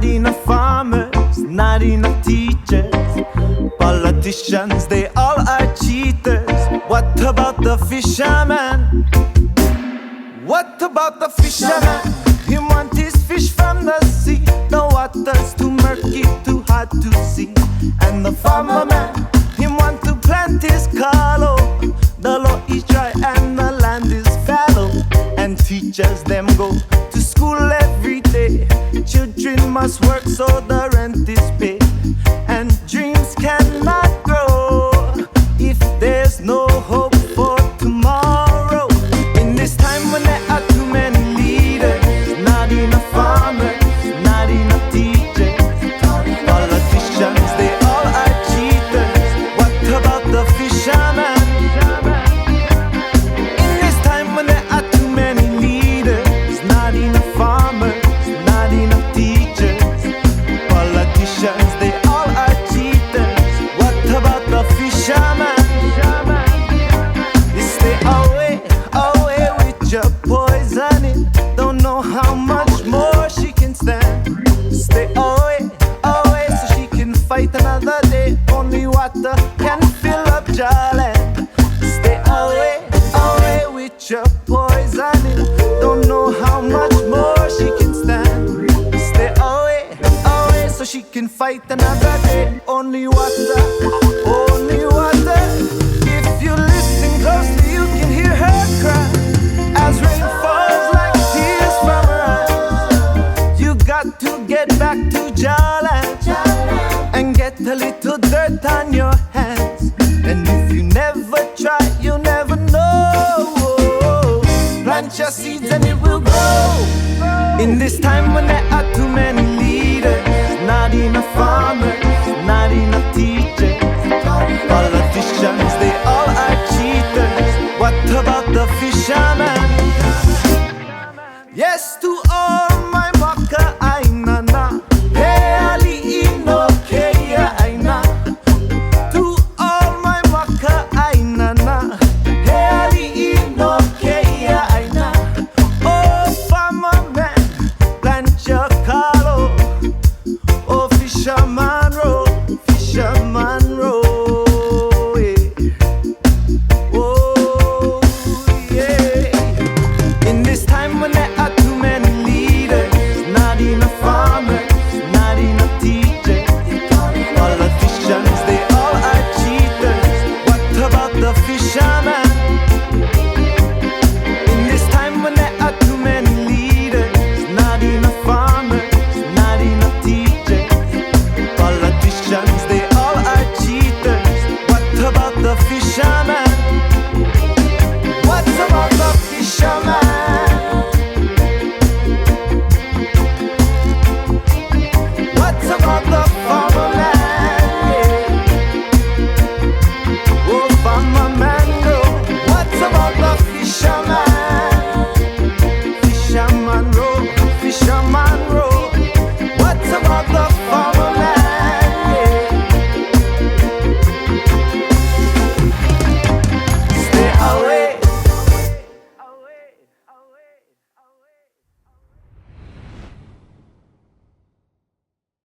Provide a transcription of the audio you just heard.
Not enough farmers, not enough teachers. Politicians, they all are cheaters. What about the fisherman? What about the fisherman? He want his fish from the sea. The water's too murky, too hard to see. And the farmer man, he want to plant his color. The law is dry and the land is fallow. And teachers them go to school every day. Children must work so the rent is paid. And dreams cannot grow if there's no hope for tomorrow. In this time when there are too many leaders, not enough farmers, not enough teachers. Politicians, they all are cheaters. What about the fisherman? In this time when there are too many leaders, not enough farmers, not enough teachers. Politicians, they all are cheaters. What about the fisherman? You stay away, away with your poisoning. Don't know how much more she can stand. Stay away, away so she can fight another day. Only water can fill up your land. Stay away, away with your poisoning. Don't know how much more she can stand. Stay away, away so she can fight another day. Only water, only water. If you listen closely, you can hear her cry as rain falls like tears from her eyes. You got to get back to Jalan and get a little dirt on your hands. And if you never try, you'll never know. Plant your seeds and it will grow. In this time when there are too many leaders, not enough farmers, not enough teachers. Politicians, they all are cheaters. What about the fisherman? Yes to all my maka aina na. Hey ali ino keya aina. To all my maka aina na. Hey ali ino keya aina. Oh farmer man, plant your color. Oh fisherman row, fisherman row. Oh yeah. In this time when there are